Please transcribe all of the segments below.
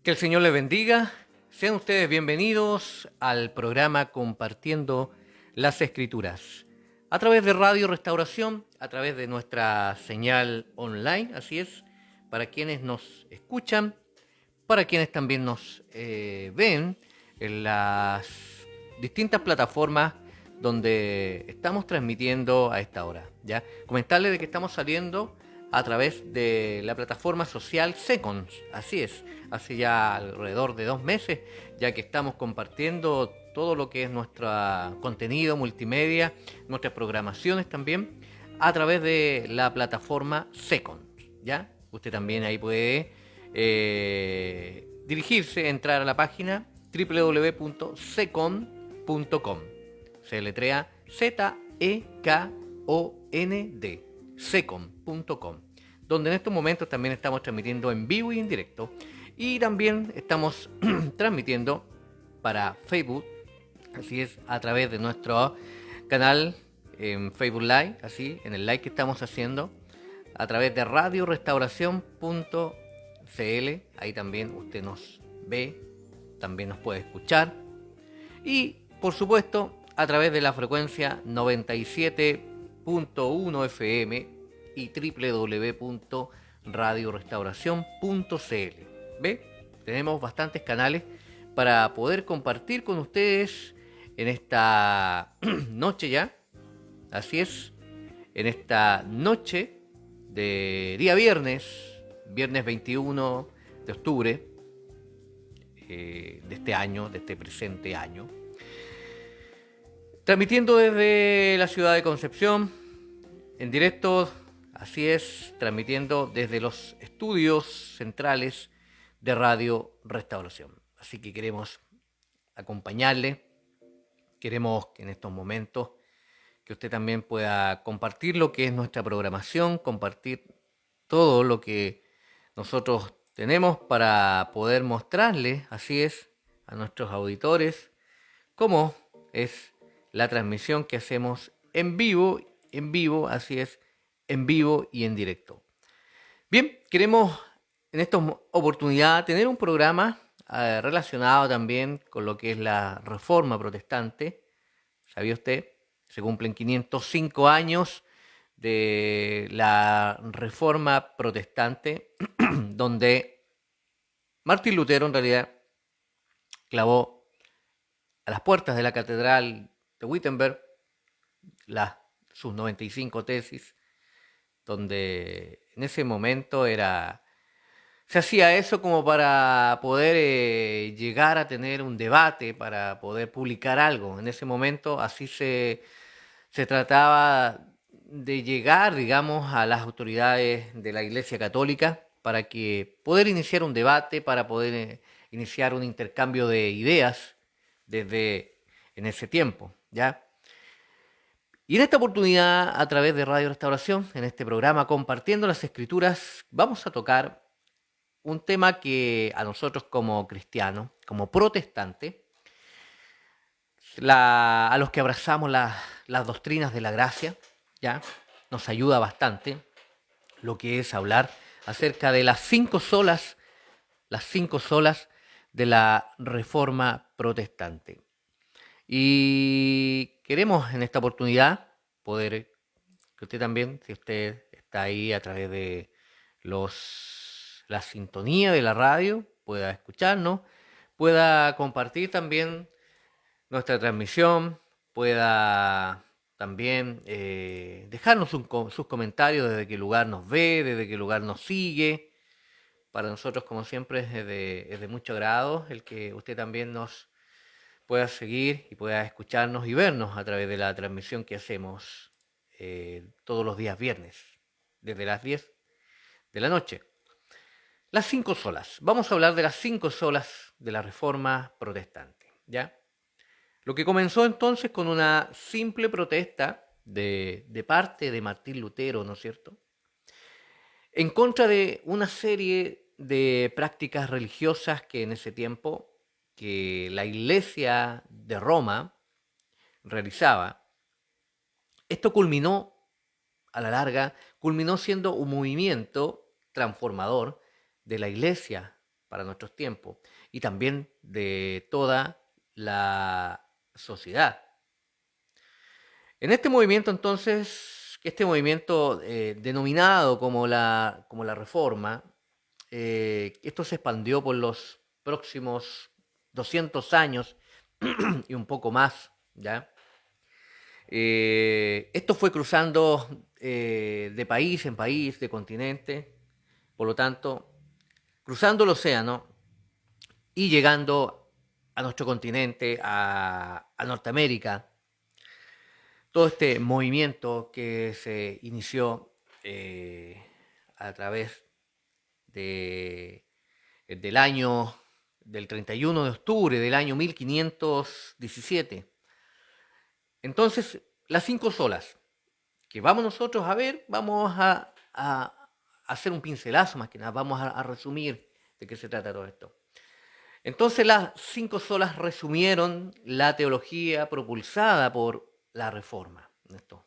Que el Señor les bendiga. Sean ustedes bienvenidos al programa Compartiendo las Escrituras. A través de Radio Restauración, a través de nuestra señal online, así es, para quienes nos escuchan, para quienes también nos ven en las distintas plataformas donde estamos transmitiendo a esta hora. ¿Ya? Comentarles de que estamos saliendo a través de la plataforma social Secons, así es, hace ya alrededor de 2 meses, ya que estamos compartiendo todo lo que es nuestro contenido multimedia, nuestras programaciones también, a través de la plataforma Secons, ¿ya? Usted también ahí puede dirigirse, entrar a la página www.second.com. Se letrea Z-E-K-O-N-D, second.com, donde en estos momentos también estamos transmitiendo en vivo y en directo. Y también estamos transmitiendo para Facebook, así es, a través de nuestro canal en Facebook Live, así, en el live que estamos haciendo, a través de radiorestauración.cl. Ahí también usted nos ve, también nos puede escuchar. Y, por supuesto, a través de la frecuencia 97.1 FM y www.radiorestauración.cl. ¿Ve? Tenemos bastantes canales para poder compartir con ustedes en esta noche ya. Así es, en esta noche de día viernes 21 de octubre de este año, de este presente año. Transmitiendo desde la ciudad de Concepción, en directo, así es, transmitiendo desde los estudios centrales de Radio Restauración. Así que queremos acompañarle, queremos que en estos momentos que usted también pueda compartir lo que es nuestra programación, compartir todo lo que nosotros tenemos para poder mostrarle, así es, a nuestros auditores, cómo es la transmisión que hacemos en vivo, así es, en vivo y en directo. Bien, queremos en esta oportunidad tener un programa relacionado también con lo que es la Reforma Protestante. ¿Sabía usted? Se cumplen 505 años de la Reforma Protestante, donde Martín Lutero en realidad clavó a las puertas de la Catedral de Wittenberg sus 95 tesis, donde en ese momento se hacía eso como para poder llegar a tener un debate, para poder publicar algo. En ese momento así se trataba de llegar, digamos, a las autoridades de la Iglesia Católica para que poder iniciar un debate, para poder iniciar un intercambio de ideas desde en ese tiempo, ¿ya? Y en esta oportunidad, a través de Radio Restauración, en este programa Compartiendo las Escrituras, vamos a tocar un tema que a nosotros como cristianos, como protestantes, a los que abrazamos las doctrinas de la gracia, ¿ya? Nos ayuda bastante lo que es hablar acerca de las cinco solas de la Reforma Protestante. Y queremos en esta oportunidad poder que usted también, si usted está ahí a través de la sintonía de la radio, pueda escucharnos, pueda compartir también nuestra transmisión, pueda también dejarnos sus comentarios desde qué lugar nos ve, desde qué lugar nos sigue. Para nosotros, como siempre, es de mucho agrado el que usted también nos pueda seguir y pueda escucharnos y vernos a través de la transmisión que hacemos todos los días viernes, desde las 10 de la noche. Las cinco solas. Vamos a hablar de las cinco solas de la Reforma Protestante, ¿ya? Lo que comenzó entonces con una simple protesta de parte de Martín Lutero, ¿no es cierto?, en contra de una serie de prácticas religiosas que en ese tiempo que la Iglesia de Roma realizaba. Esto culminó, a la larga, culminó siendo un movimiento transformador de la Iglesia para nuestros tiempos y también de toda la sociedad. En este movimiento entonces, este movimiento denominado como la Reforma, esto se expandió por los próximos 200 años y un poco más, ¿ya? Esto fue cruzando de país en país, de continente, por lo tanto, cruzando el océano y llegando a nuestro continente, a Norteamérica. Todo este movimiento que se inició a través de, del año del 31 de octubre del año 1517. Entonces, las 5 solas que vamos nosotros a ver, vamos a hacer un pincelazo más que nada, vamos a resumir de qué se trata todo esto. Entonces las 5 solas resumieron la teología propulsada por la Reforma, esto,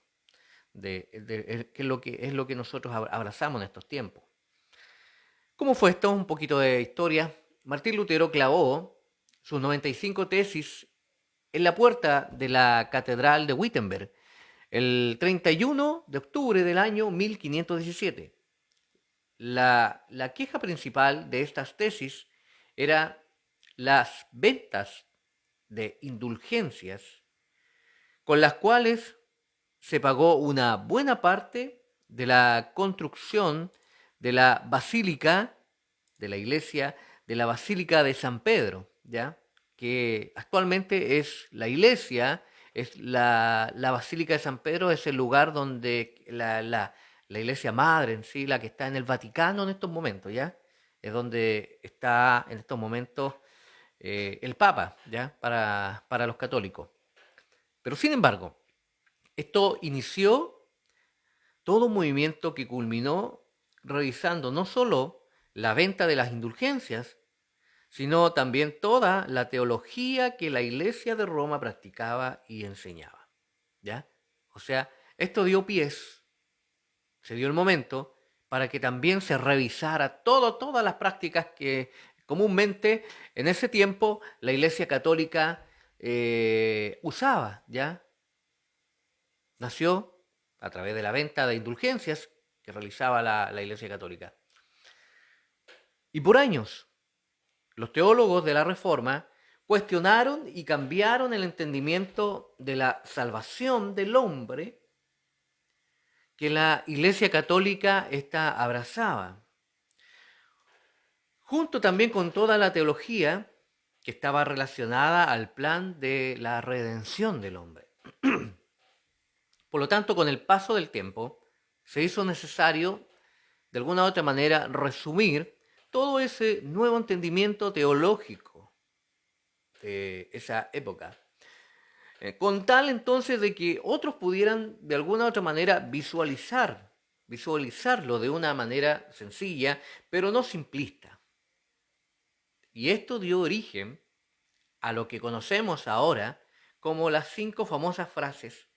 que es lo que nosotros abrazamos en estos tiempos. ¿Cómo fue esto? Un poquito de historia. Martín Lutero clavó sus 95 tesis en la puerta de la Catedral de Wittenberg el 31 de octubre del año 1517. La queja principal de estas tesis era las ventas de indulgencias con las cuales se pagó una buena parte de la construcción de la basílica, de la iglesia, de la Basílica de San Pedro, ¿ya? Que actualmente es la iglesia, es la Basílica de San Pedro, es el lugar donde la iglesia madre en sí, la que está en el Vaticano en estos momentos, ¿ya? Es donde está en estos momentos el Papa, ¿ya? Para los católicos. Pero sin embargo, esto inició todo un movimiento que culminó revisando no solo la venta de las indulgencias, sino también toda la teología que la Iglesia de Roma practicaba y enseñaba, ¿ya? O sea, esto dio pies, se dio el momento para que también se revisara todas las prácticas que comúnmente en ese tiempo la Iglesia Católica usaba, ¿ya? Nació a través de la venta de indulgencias que realizaba la Iglesia Católica. Y por años, los teólogos de la Reforma cuestionaron y cambiaron el entendimiento de la salvación del hombre que la Iglesia Católica abrazaba, junto también con toda la teología que estaba relacionada al plan de la redención del hombre. Por lo tanto, con el paso del tiempo, se hizo necesario, de alguna u otra manera, resumir todo ese nuevo entendimiento teológico de esa época, con tal entonces de que otros pudieran, de alguna u otra manera, visualizarlo de una manera sencilla, pero no simplista. Y esto dio origen a lo que conocemos ahora como las 5 famosas frases,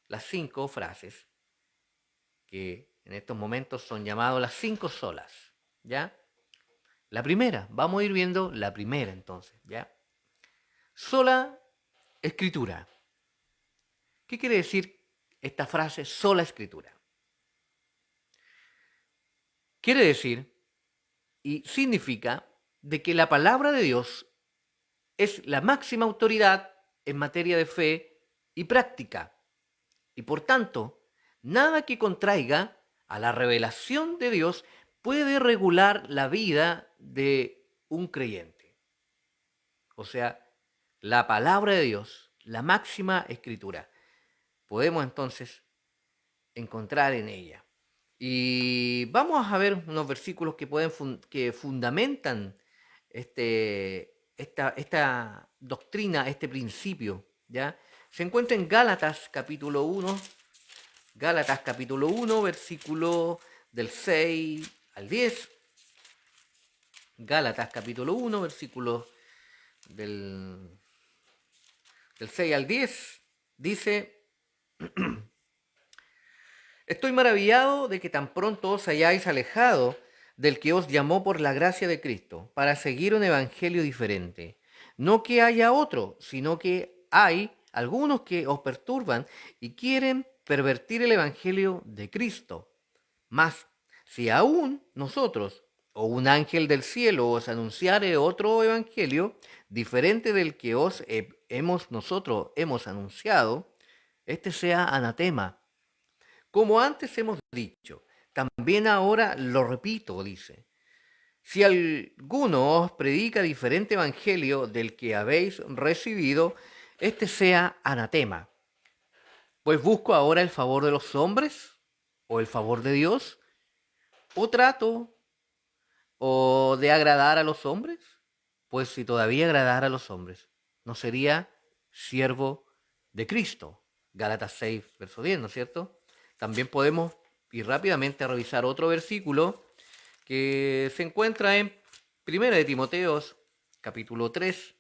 las 5 frases que en estos momentos son llamadas las 5 solas, ¿ya? La primera, vamos a ir viendo la primera entonces, ¿ya? Sola escritura. ¿Qué quiere decir esta frase sola escritura? Quiere decir y significa de que la palabra de Dios es la máxima autoridad en materia de fe y práctica. Y por tanto, nada que contraiga a la revelación de Dios puede regular la vida de un creyente. O sea, la palabra de Dios, la máxima escritura, podemos entonces encontrar en ella. Y vamos a ver unos versículos que fundamentan esta doctrina, este principio, ¿ya? Se encuentra en Gálatas capítulo 1, versículo del 6 al 10. Gálatas capítulo 1, versículo del 6 al 10, dice: Estoy maravillado de que tan pronto os hayáis alejado del que os llamó por la gracia de Cristo, para seguir un evangelio diferente. No que haya otro, sino que hay algunos que os perturban y quieren pervertir el evangelio de Cristo. Mas, si aún nosotros o un ángel del cielo os anunciare otro evangelio diferente del que nosotros hemos anunciado, este sea anatema. Como antes hemos dicho, también ahora lo repito, dice. Si alguno os predica diferente evangelio del que habéis recibido, este sea anatema. Pues busco ahora el favor de los hombres o el favor de Dios, o trato o de agradar a los hombres. Pues si todavía agradara a los hombres, no sería siervo de Cristo. Gálatas 6, verso 10, ¿no es cierto? También podemos ir rápidamente a revisar otro versículo que se encuentra en 1 de Timoteo, capítulo 3.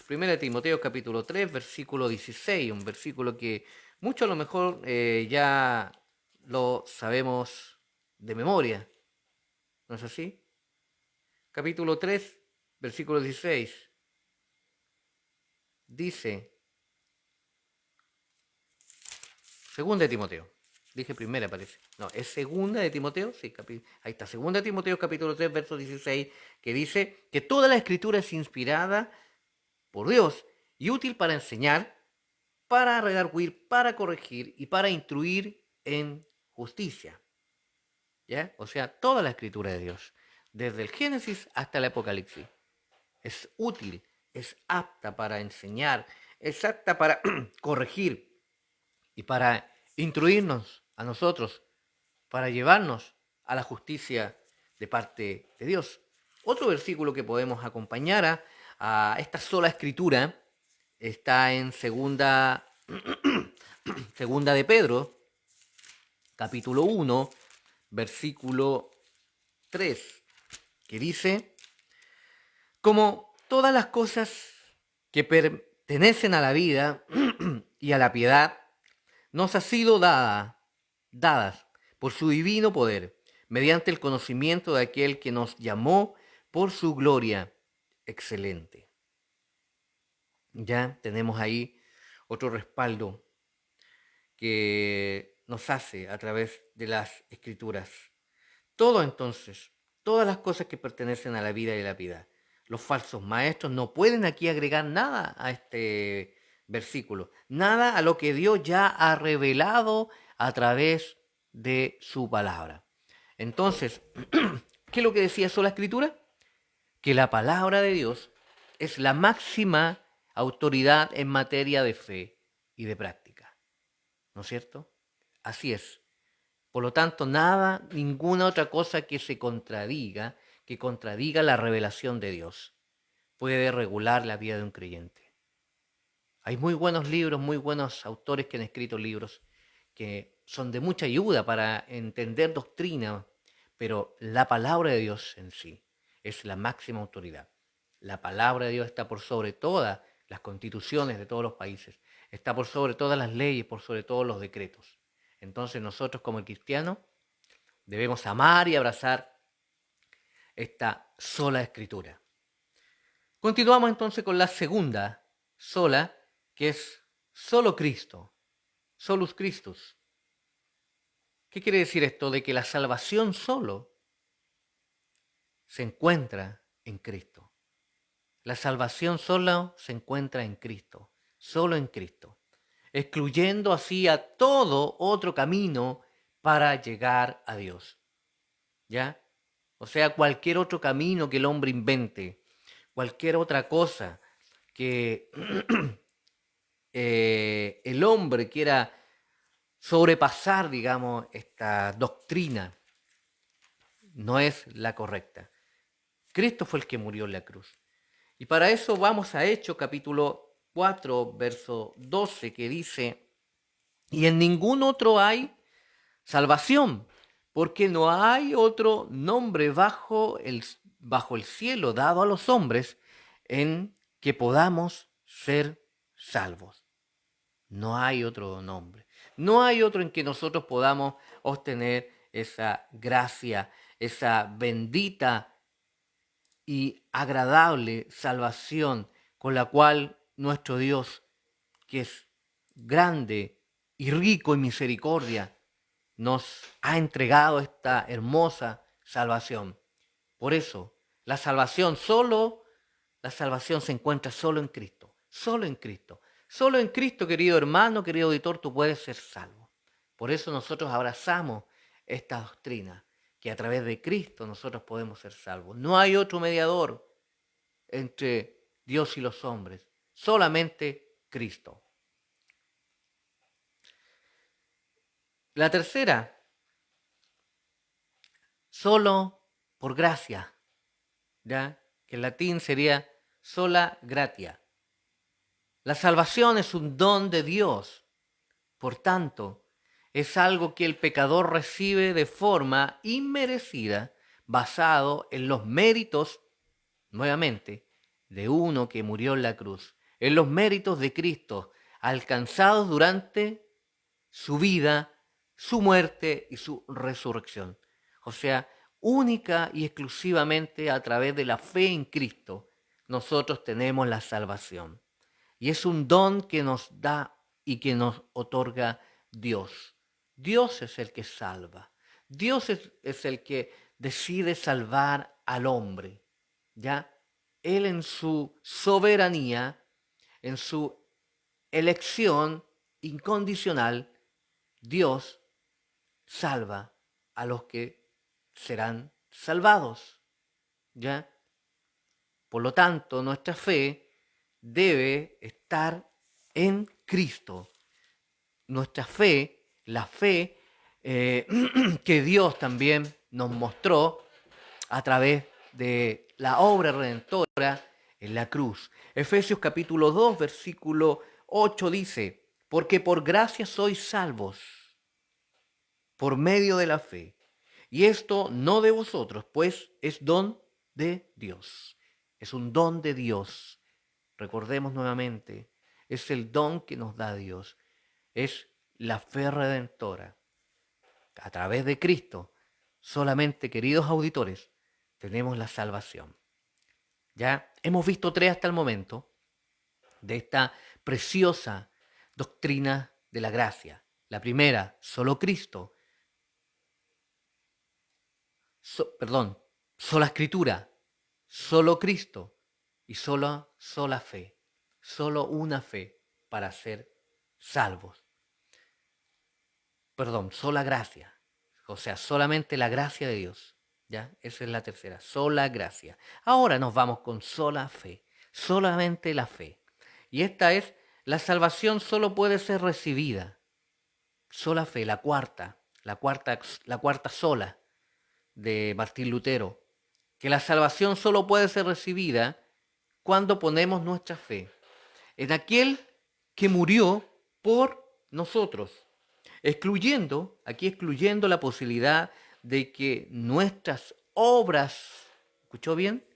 1 de Timoteo, capítulo 3, versículo 16, un versículo que mucho a lo mejor ya lo sabemos de memoria, ¿no es así? Capítulo 3, versículo 16, dice, segunda de Timoteo, dije primera parece, no, es segunda de Timoteo, sí, ahí está, segunda de Timoteo, capítulo 3, verso 16, que dice que toda la escritura es inspirada por Dios y útil para enseñar, para redarguir, para corregir y para instruir en justicia. ¿Ya? O sea, toda la escritura de Dios, desde el Génesis hasta el Apocalipsis, es útil, es apta para enseñar, es apta para corregir y para instruirnos a nosotros, para llevarnos a la justicia de parte de Dios. Otro versículo que podemos acompañar a esta sola escritura está en segunda de Pedro, capítulo 1, versículo 3, que dice, como todas las cosas que pertenecen a la vida y a la piedad, nos ha sido dadas por su divino poder, mediante el conocimiento de aquel que nos llamó por su gloria excelente. Ya tenemos ahí otro respaldo que nos hace a través de las escrituras. Todo entonces, todas las cosas que pertenecen a la vida y la piedad. Los falsos maestros no pueden aquí agregar nada a este versículo, nada a lo que Dios ya ha revelado a través de su palabra. Entonces, ¿qué es lo que decía sola escritura? Que la palabra de Dios es la máxima autoridad en materia de fe y de práctica. ¿No es cierto? Así es. Por lo tanto, nada, ninguna otra cosa que contradiga la revelación de Dios, puede regular la vida de un creyente. Hay muy buenos libros, muy buenos autores que han escrito libros que son de mucha ayuda para entender doctrina, pero la palabra de Dios en sí es la máxima autoridad. La palabra de Dios está por sobre todas las constituciones de todos los países, está por sobre todas las leyes, por sobre todos los decretos. Entonces nosotros como cristianos debemos amar y abrazar esta sola escritura. Continuamos entonces con la segunda sola, que es solo Cristo, solus Christus. ¿Qué quiere decir esto? De que la salvación solo se encuentra en Cristo. La salvación solo se encuentra en Cristo, solo en Cristo, excluyendo así a todo otro camino para llegar a Dios. ¿Ya? O sea, cualquier otro camino que el hombre invente, cualquier otra cosa que el hombre quiera sobrepasar, digamos, esta doctrina, no es la correcta. Cristo fue el que murió en la cruz. Y para eso vamos a Hechos capítulo 4, verso 12, que dice, y en ningún otro hay salvación, porque no hay otro nombre bajo el cielo dado a los hombres en que podamos ser salvos. No hay otro nombre. No hay otro en que nosotros podamos obtener esa gracia, esa bendita y agradable salvación con la cual nuestro Dios, que es grande y rico en misericordia, nos ha entregado esta hermosa salvación. Por eso, la salvación se encuentra solo en Cristo, solo en Cristo. Solo en Cristo, querido hermano, querido auditor, tú puedes ser salvo. Por eso nosotros abrazamos esta doctrina, que a través de Cristo nosotros podemos ser salvos. No hay otro mediador entre Dios y los hombres, solamente Cristo. La tercera, solo por gracia, ¿ya? Que en latín sería sola gratia. La salvación es un don de Dios, por tanto, es algo que el pecador recibe de forma inmerecida, basado en los méritos, nuevamente, de uno que murió en la cruz, en los méritos de Cristo, alcanzados durante su vida, su muerte y su resurrección. O sea, única y exclusivamente a través de la fe en Cristo, nosotros tenemos la salvación. Y es un don que nos da y que nos otorga Dios. Dios es el que salva. Dios es el que decide salvar al hombre. ¿Ya? Él en su soberanía, en su elección incondicional, Dios salva a los que serán salvados. ¿Ya? Por lo tanto, nuestra fe debe estar en Cristo. Nuestra fe, la fe que Dios también nos mostró a través de la obra redentora en la cruz. Efesios capítulo 2, versículo 8 dice, porque por gracia sois salvos por medio de la fe. Y esto no de vosotros, pues es don de Dios. Es un don de Dios. Recordemos nuevamente, es el don que nos da Dios. Es la fe redentora. A través de Cristo, solamente, queridos auditores, tenemos la salvación. Ya hemos visto tres hasta el momento de esta preciosa doctrina de la gracia. La primera, solo Cristo. Sola Escritura, solo Cristo y sola fe. Solo una fe para ser salvos. Sola gracia. O sea, solamente la gracia de Dios. ¿Ya? Esa es la tercera, sola gracia. Ahora nos vamos con sola fe. Solamente la fe. Y esta es, la salvación solo puede ser recibida. Sola fe, la cuarta sola de Martín Lutero, que la salvación solo puede ser recibida cuando ponemos nuestra fe en aquel que murió por nosotros, excluyendo la posibilidad de que nuestras obras, ¿escuchó bien?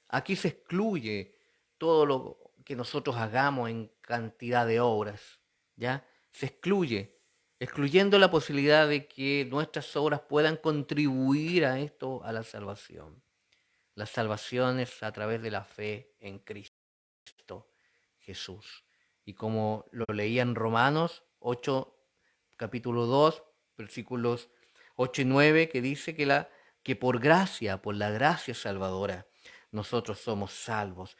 Aquí se excluye todo lo que nosotros hagamos en cantidad de obras, ¿ya? Se excluyendo la posibilidad de que nuestras obras puedan contribuir a esto, a la salvación. La salvación es a través de la fe en Cristo Jesús. Y como lo leía en Romanos 8, capítulo 2, versículos 8 y 9, que dice que por la gracia salvadora, nosotros somos salvos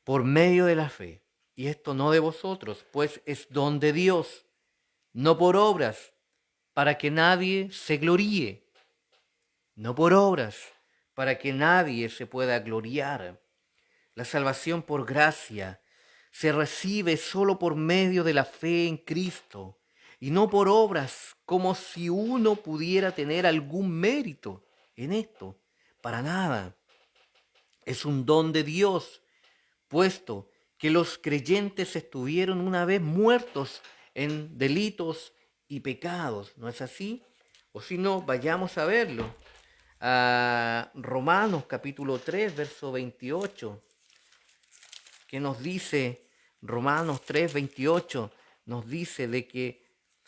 por medio de la fe. Y esto no de vosotros, pues es don de Dios, no por obras, para que nadie se gloríe. No por obras, para que nadie se pueda gloriar. La salvación por gracia se recibe solo por medio de la fe en Cristo y no por obras, como si uno pudiera tener algún mérito en esto. Para nada. Es un don de Dios, puesto que los creyentes estuvieron una vez muertos en delitos y pecados. ¿No es así? O si no, vayamos a verlo. A Romanos capítulo 3, verso 28, que nos dice, Romanos 3, 28, nos dice de que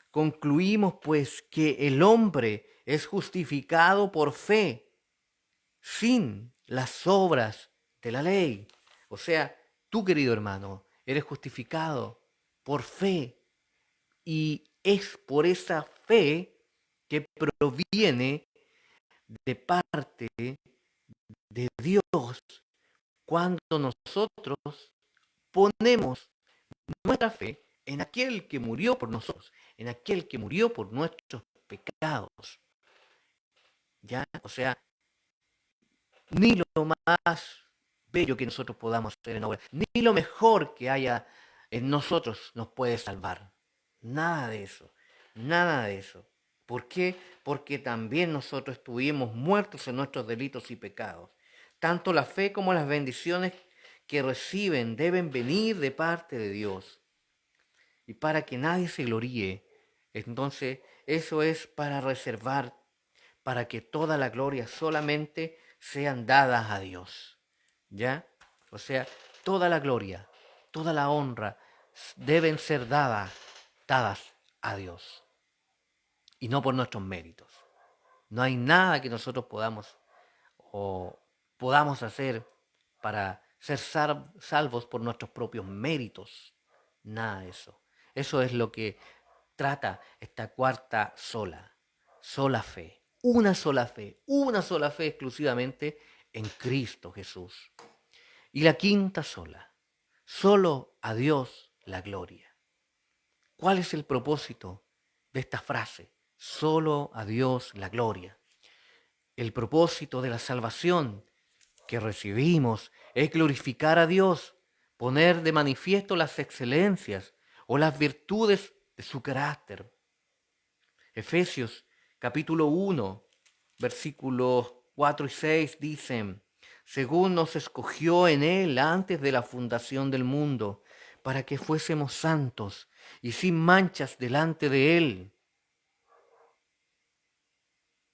concluimos pues que el hombre es justificado por fe sin las obras de la ley. O sea, tú, querido hermano, eres justificado por fe y es por esa fe que proviene de parte de Dios cuando nosotros ponemos nuestra fe en aquel que murió por nosotros, en aquel que murió por nuestros pecados. ¿Ya? O sea, ni lo más bello que nosotros podamos hacer en obra, ni lo mejor que haya en nosotros nos puede salvar. Nada de eso, nada de eso. ¿Por qué? Porque también nosotros estuvimos muertos en nuestros delitos y pecados. Tanto la fe como las bendiciones que reciben deben venir de parte de Dios. Y para que nadie se gloríe, entonces eso es para reservar, para que toda la gloria solamente sean dadas a Dios. ¿Ya? O sea, toda la gloria, toda la honra deben ser dadas a Dios y no por nuestros méritos. No hay nada que nosotros podamos o podamos hacer para ser salvos por nuestros propios méritos. Nada de eso. Eso es lo que trata esta cuarta sola fe, una sola fe exclusivamente en Cristo Jesús. Y la quinta solo a Dios la gloria. ¿Cuál es el propósito de esta frase? Solo a Dios la gloria. El propósito de la salvación que recibimos es glorificar a Dios, poner de manifiesto las excelencias o las virtudes de su carácter. Efesios capítulo 1, versículos 4 y 6 dicen, según nos escogió en Él antes de la fundación del mundo, para que fuésemos santos y sin manchas delante de Él,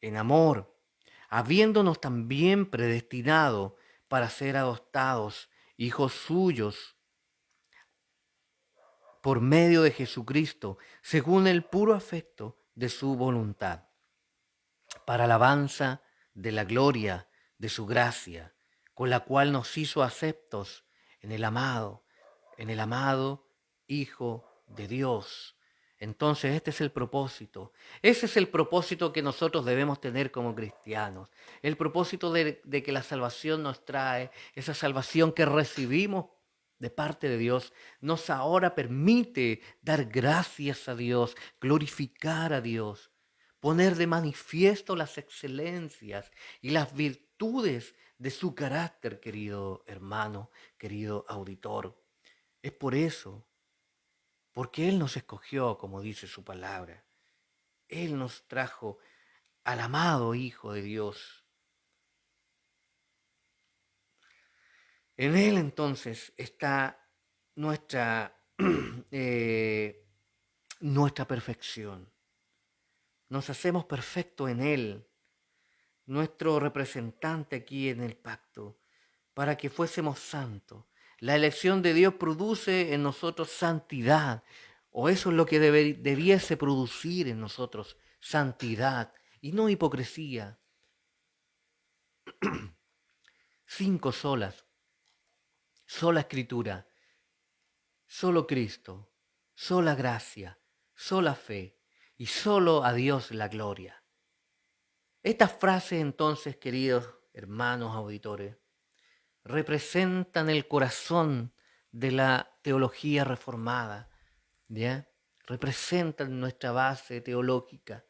en amor, habiéndonos también predestinado para ser adoptados hijos suyos por medio de Jesucristo, según el puro afecto de su voluntad, para alabanza de la gloria de su gracia, con la cual nos hizo aceptos en el amado Hijo de Dios. Entonces este es el propósito. Ese es el propósito que nosotros debemos tener como cristianos. El propósito de que la salvación nos trae, esa salvación que recibimos de parte de Dios, nos ahora permite dar gracias a Dios, glorificar a Dios, poner de manifiesto las excelencias y las virtudes de su carácter, querido hermano, querido auditor. Es por eso, porque Él nos escogió, como dice su palabra. Él nos trajo al amado Hijo de Dios. En Él entonces está nuestra, nuestra perfección. Nos hacemos perfectos en Él, nuestro representante aquí en el pacto, para que fuésemos santos. La elección de Dios produce en nosotros santidad, o eso es lo que debiese producir en nosotros, santidad y no hipocresía. 5 solas, sola escritura, solo Cristo, sola gracia, sola fe y solo a Dios la gloria. Estas frases entonces, queridos hermanos auditores, representan el corazón de la teología reformada, ¿ya? Representan nuestra base teológica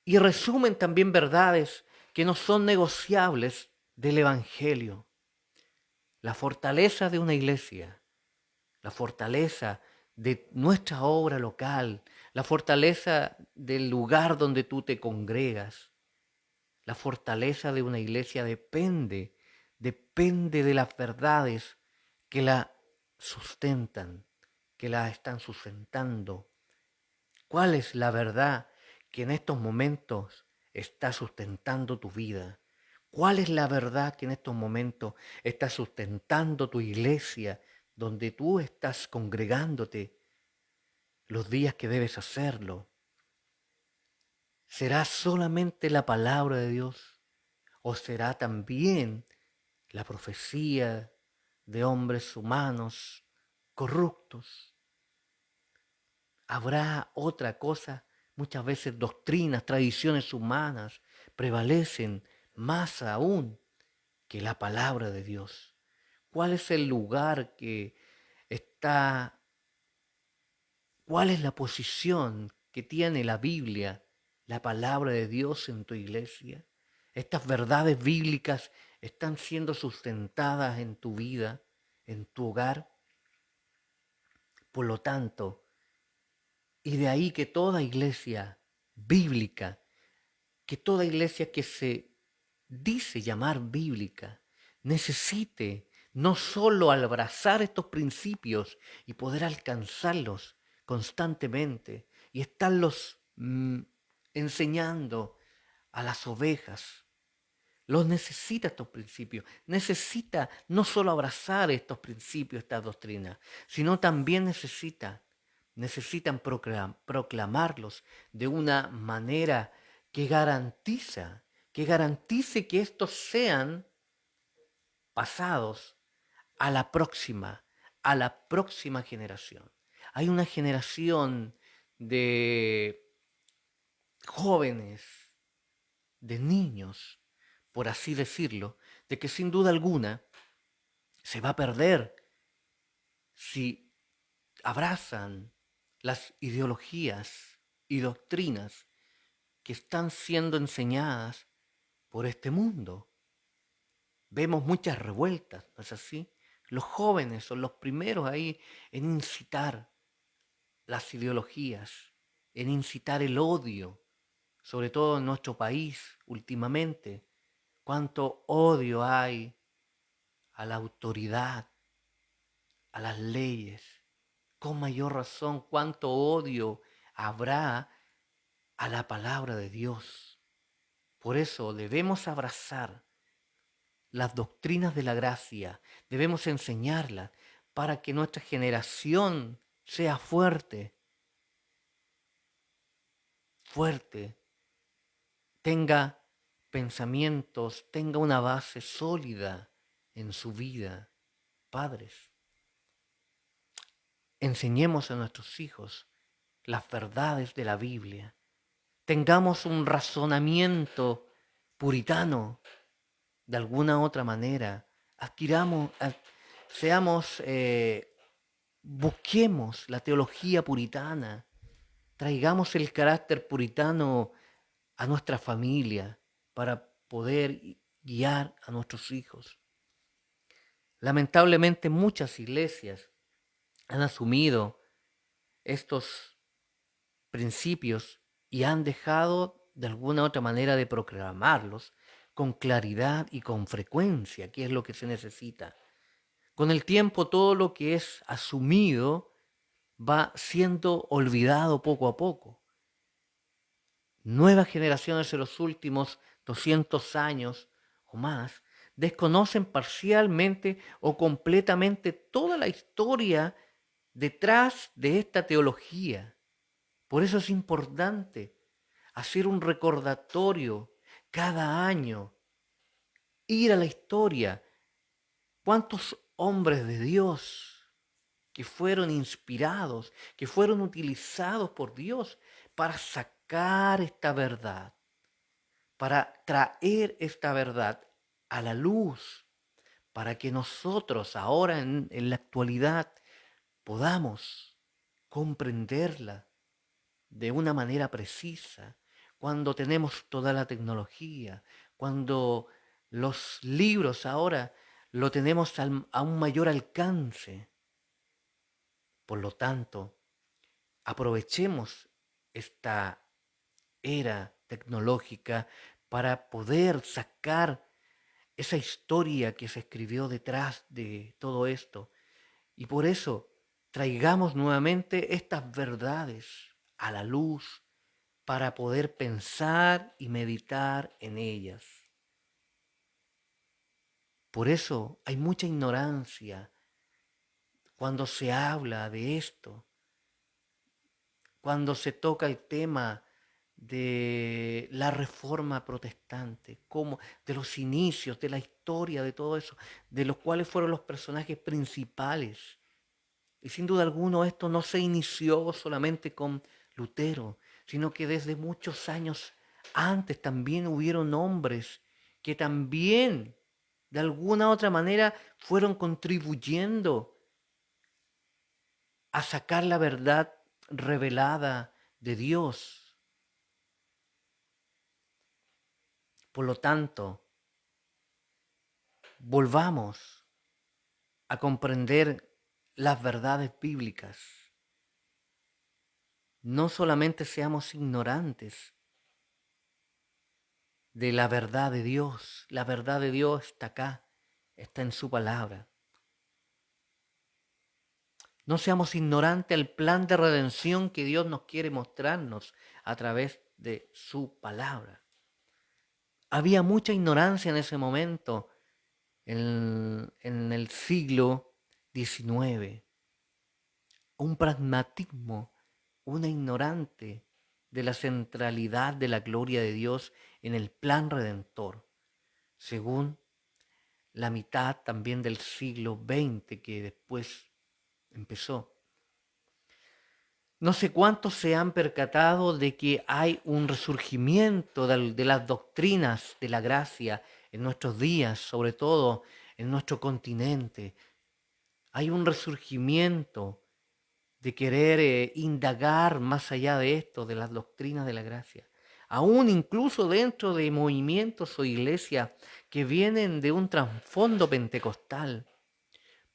y resumen también verdades que no son negociables del Evangelio. La fortaleza de una iglesia, la fortaleza de nuestra obra local, la fortaleza del lugar donde tú te congregas, la fortaleza de una iglesia depende de las verdades que la sustentan, que la están sustentando. ¿Cuál es la verdad que en estos momentos está sustentando tu vida? ¿Cuál es la verdad que en estos momentos está sustentando tu iglesia, donde tú estás congregándote los días que debes hacerlo? ¿Será solamente la palabra de Dios? ¿O será también la profecía de hombres humanos corruptos? ¿Habrá otra cosa? Muchas veces doctrinas, tradiciones humanas prevalecen más aún que la palabra de Dios. ¿Cuál es el lugar que está, cuál es la posición que tiene la Biblia, la palabra de Dios en tu iglesia? Estas verdades bíblicas están siendo sustentadas en tu vida, en tu hogar. Por lo tanto, y de ahí que toda iglesia bíblica, que toda iglesia que se dice llamar bíblica, necesite no solo abrazar estos principios y poder alcanzarlos constantemente y estarlos enseñando a las ovejas. Los necesita estos principios. Necesita no solo abrazar estos principios, estas doctrinas, sino también necesitan proclamarlos de una manera que garantice que estos sean pasados a la próxima generación. Hay una generación de jóvenes, de niños, por así decirlo, de que sin duda alguna se va a perder si abrazan las ideologías y doctrinas que están siendo enseñadas por este mundo. Vemos muchas revueltas, ¿no es así? Los jóvenes son los primeros ahí en incitar las ideologías, en incitar el odio, sobre todo en nuestro país últimamente. Cuánto odio hay a la autoridad, a las leyes. Con mayor razón, cuánto odio habrá a la palabra de Dios. Por eso debemos abrazar las doctrinas de la gracia, debemos enseñarlas para que nuestra generación sea fuerte, tenga pensamientos, tenga una base sólida en su vida. Padres, enseñemos a nuestros hijos las verdades de la Biblia. Tengamos un razonamiento puritano de alguna otra manera. Seamos, busquemos la teología puritana. Traigamos el carácter puritano a nuestra familia para poder guiar a nuestros hijos. Lamentablemente muchas iglesias han asumido estos principios y han dejado de alguna otra manera de proclamarlos con claridad y con frecuencia, que es lo que se necesita. Con el tiempo todo lo que es asumido va siendo olvidado poco a poco. Nuevas generaciones en los últimos 200 años o más desconocen parcialmente o completamente toda la historia detrás de esta teología. Por eso es importante hacer un recordatorio cada año, ir a la historia. ¿Cuántos hombres de Dios que fueron inspirados, que fueron utilizados por Dios para sacar esta verdad, para traer esta verdad a la luz, para que nosotros ahora en la actualidad podamos comprenderla de una manera precisa, cuando tenemos toda la tecnología, cuando los libros ahora lo tenemos a un mayor alcance? Por lo tanto, aprovechemos esta era tecnológica para poder sacar esa historia que se escribió detrás de todo esto. Y por eso traigamos nuevamente estas verdades a la luz para poder pensar y meditar en ellas. Por eso hay mucha ignorancia cuando se habla de esto, cuando se toca el tema de la Reforma Protestante, como de los inicios, de la historia, de todo eso, de los cuales fueron los personajes principales. Y sin duda alguna esto no se inició solamente con Lutero, sino que desde muchos años antes también hubieron hombres que también de alguna u otra manera fueron contribuyendo a sacar la verdad revelada de Dios. Por lo tanto, volvamos a comprender las verdades bíblicas. No solamente seamos ignorantes de la verdad de Dios. La verdad de Dios está acá, está en su palabra. No seamos ignorantes al plan de redención que Dios nos quiere mostrarnos a través de su palabra. Había mucha ignorancia en ese momento, en el siglo XIX. Un pragmatismo, una ignorante de la centralidad de la gloria de Dios en el plan redentor, según la mitad también del siglo XX que después empezó. No sé cuántos se han percatado de que hay un resurgimiento de las doctrinas de la gracia en nuestros días, sobre todo en nuestro continente. Hay un resurgimiento de querer indagar más allá de esto, de las doctrinas de la gracia. Aún incluso dentro de movimientos o iglesias que vienen de un trasfondo pentecostal.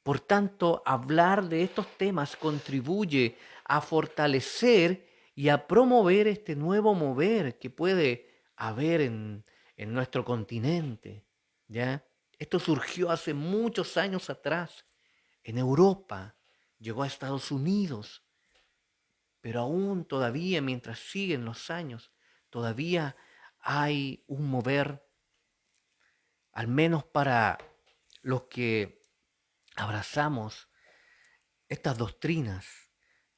Por tanto, hablar de estos temas contribuye a fortalecer y a promover este nuevo mover que puede haber en nuestro continente. ¿Ya? Esto surgió hace muchos años atrás en Europa, llegó a Estados Unidos, pero aún todavía, mientras siguen los años, todavía hay un mover, al menos para los que abrazamos estas doctrinas,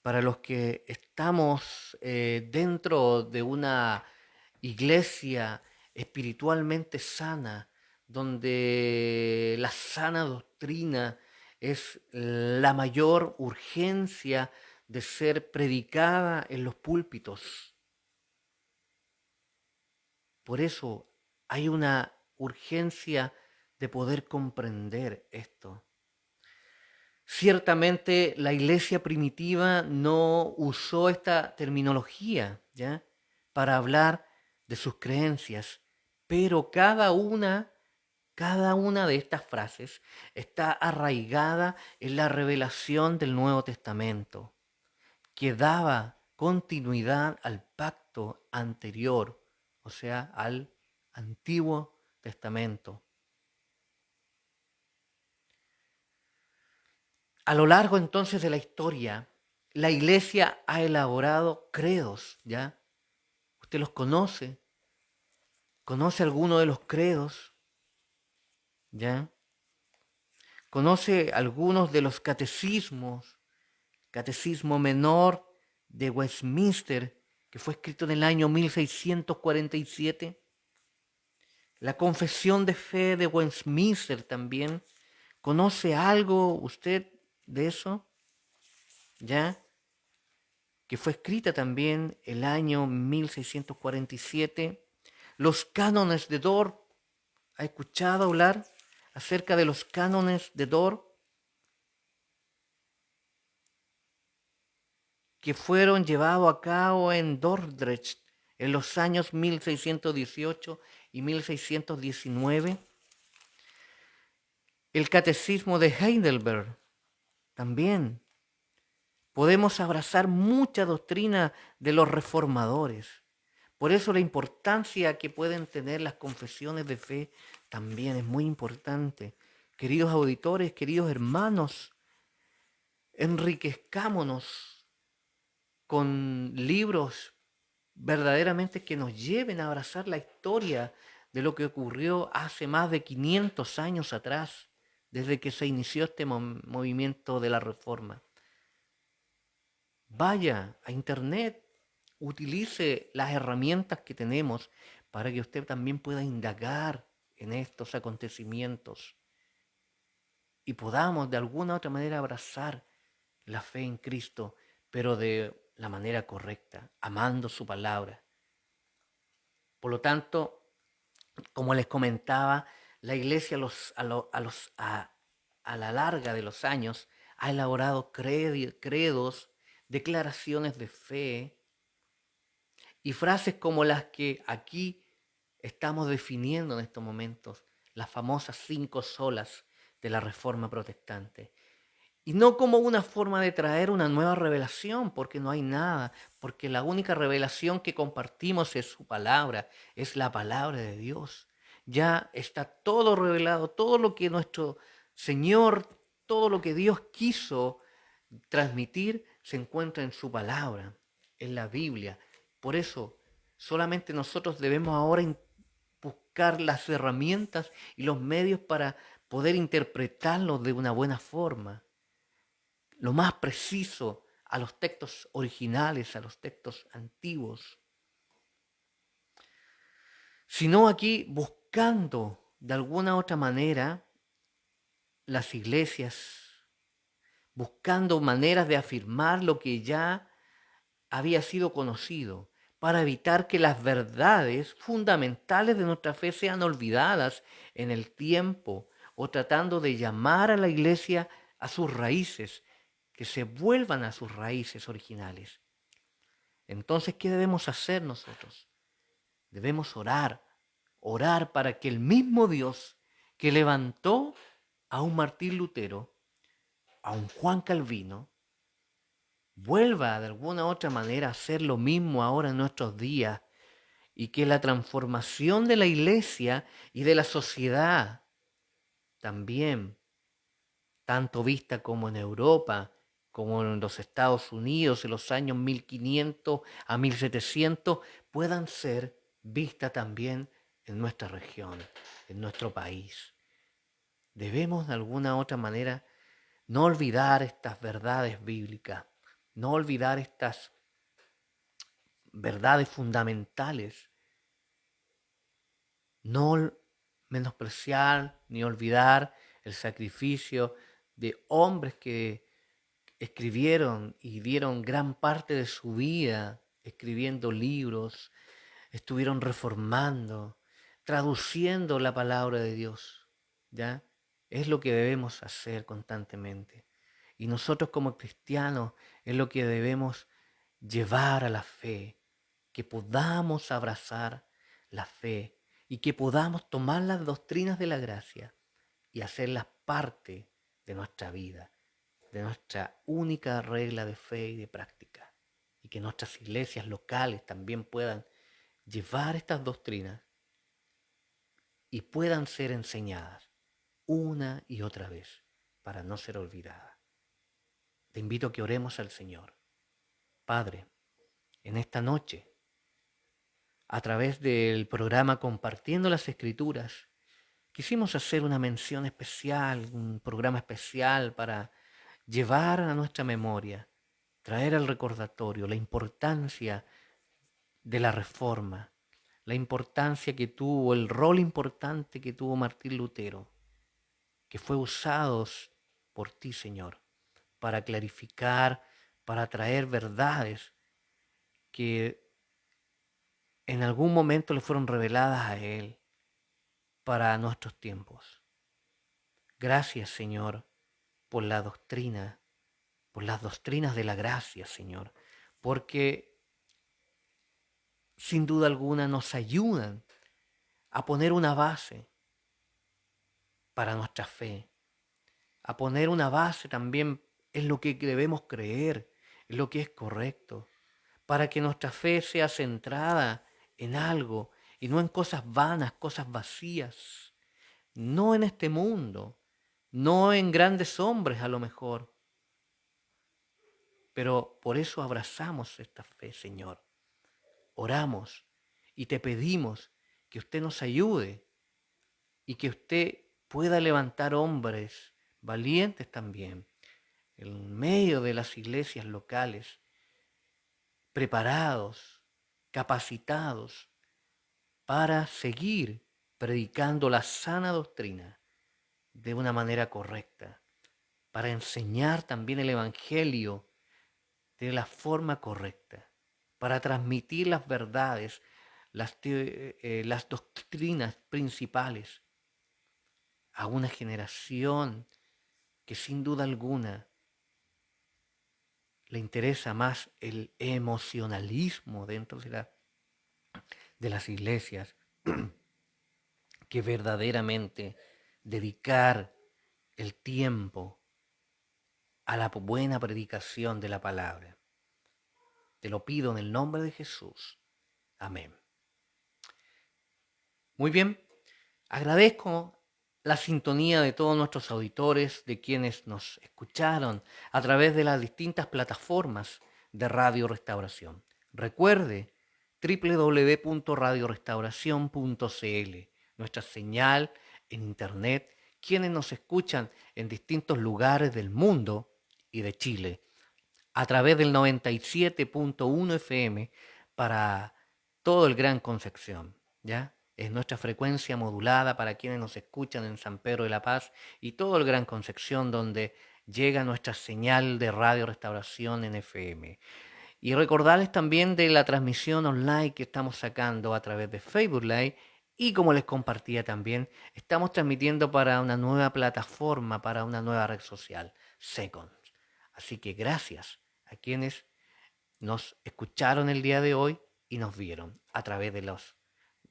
para los que estamos dentro de una iglesia espiritualmente sana, donde la sana doctrina es la mayor urgencia de ser predicada en los púlpitos. Por eso hay una urgencia de poder comprender esto. Ciertamente la iglesia primitiva no usó esta terminología, ¿ya?, para hablar de sus creencias, pero cada una de estas frases está arraigada en la revelación del Nuevo Testamento, que daba continuidad al pacto anterior, o sea, al Antiguo Testamento. A lo largo entonces de la historia, la iglesia ha elaborado credos, ¿ya? Usted los conoce alguno de los credos, ¿ya? Conoce algunos de los catecismos, catecismo menor de Westminster, que fue escrito en el año 1647, la confesión de fe de Westminster también. ¿Conoce algo usted de eso? ¿Ya? Que fue escrita también el año 1647. Los cánones de Dort. ¿Ha escuchado hablar acerca de los cánones de Dort? Que fueron llevados a cabo en Dordrecht en los años 1618 y 1619. El catecismo de Heidelberg también. Podemos abrazar mucha doctrina de los reformadores. Por eso la importancia que pueden tener las confesiones de fe también es muy importante. Queridos auditores, queridos hermanos, enriquezcámonos con libros verdaderamente que nos lleven a abrazar la historia de lo que ocurrió hace más de 500 años atrás, desde que se inició este movimiento de la Reforma. Vaya a internet, utilice las herramientas que tenemos para que usted también pueda indagar en estos acontecimientos y podamos de alguna u otra manera abrazar la fe en Cristo, pero de la manera correcta, amando su palabra. Por lo tanto, como les comentaba, la Iglesia a la larga de los años ha elaborado credos, declaraciones de fe y frases como las que aquí estamos definiendo en estos momentos, las famosas 5 solas de la Reforma Protestante. Y no como una forma de traer una nueva revelación, porque no hay nada, porque la única revelación que compartimos es su palabra, es la palabra de Dios. Ya está todo revelado, todo lo que nuestro Señor, todo lo que Dios quiso transmitir se encuentra en su palabra, en la Biblia. Por eso, solamente nosotros debemos ahora buscar las herramientas y los medios para poder interpretarlos de una buena forma, lo más preciso a los textos originales, a los textos antiguos, sino aquí buscando de alguna otra manera las iglesias, buscando maneras de afirmar lo que ya había sido conocido, para evitar que las verdades fundamentales de nuestra fe sean olvidadas en el tiempo, o tratando de llamar a la iglesia a sus raíces, que se vuelvan a sus raíces originales. Entonces, ¿qué debemos hacer nosotros? Debemos orar para que el mismo Dios que levantó a un Martín Lutero, a un Juan Calvino, vuelva de alguna u otra manera a hacer lo mismo ahora en nuestros días, y que la transformación de la iglesia y de la sociedad también, tanto vista como en Europa, como en los Estados Unidos en los años 1500 a 1700, puedan ser vistas también en nuestra región, en nuestro país. Debemos de alguna u otra manera no olvidar estas verdades bíblicas, no olvidar estas verdades fundamentales, no menospreciar ni olvidar el sacrificio de hombres que escribieron y dieron gran parte de su vida escribiendo libros, estuvieron reformando, traduciendo la palabra de Dios, ¿ya? Es lo que debemos hacer constantemente. Y nosotros como cristianos es lo que debemos llevar a la fe, que podamos abrazar la fe y que podamos tomar las doctrinas de la gracia y hacerlas parte de nuestra vida, de nuestra única regla de fe y de práctica. Y que nuestras iglesias locales también puedan llevar estas doctrinas y puedan ser enseñadas una y otra vez para no ser olvidadas. Te invito a que oremos al Señor. Padre, en esta noche, a través del programa Compartiendo las Escrituras, quisimos hacer una mención especial, un programa especial para llevar a nuestra memoria, traer al recordatorio la importancia de la Reforma, la importancia que tuvo, el rol importante que tuvo Martín Lutero, que fue usado por ti, Señor, para clarificar, para traer verdades que en algún momento le fueron reveladas a él para nuestros tiempos. Gracias, Señor, por la doctrina, por las doctrinas de la gracia, Señor, porque sin duda alguna nos ayudan a poner una base para nuestra fe, a poner una base también en lo que debemos creer, en lo que es correcto, para que nuestra fe sea centrada en algo y no en cosas vanas, cosas vacías, no en este mundo, no en grandes hombres a lo mejor, pero por eso abrazamos esta fe, Señor. Oramos y te pedimos que usted nos ayude y que usted pueda levantar hombres valientes también en medio de las iglesias locales preparados, capacitados para seguir predicando la sana doctrina de una manera correcta, para enseñar también el Evangelio de la forma correcta, para transmitir las verdades, las doctrinas principales a una generación que sin duda alguna le interesa más el emocionalismo dentro de las iglesias que verdaderamente dedicar el tiempo a la buena predicación de la palabra. Te lo pido en el nombre de Jesús. Amén. Muy bien, agradezco la sintonía de todos nuestros auditores, de quienes nos escucharon a través de las distintas plataformas de Radio Restauración. Recuerde www.radiorestauracion.cl, nuestra señal en internet, quienes nos escuchan en distintos lugares del mundo y de Chile, a través del 97.1 FM para todo el Gran Concepción, ¿ya? Es nuestra frecuencia modulada para quienes nos escuchan en San Pedro de la Paz y todo el Gran Concepción, donde llega nuestra señal de Radio Restauración en FM. Y recordarles también de la transmisión online que estamos sacando a través de Facebook Live, y como les compartía también, estamos transmitiendo para una nueva plataforma, para una nueva red social, Second. Así que gracias a quienes nos escucharon el día de hoy y nos vieron a través de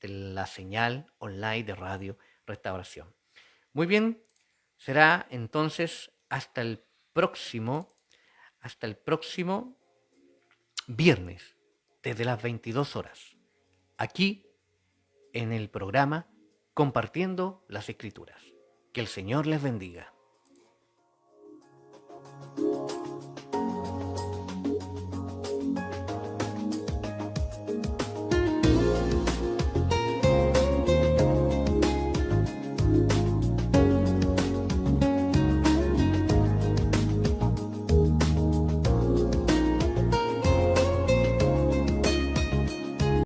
la señal online de Radio Restauración. Muy bien, será entonces hasta el próximo viernes, desde las 22 horas, aquí en el programa Compartiendo las Escrituras. Que el Señor les bendiga.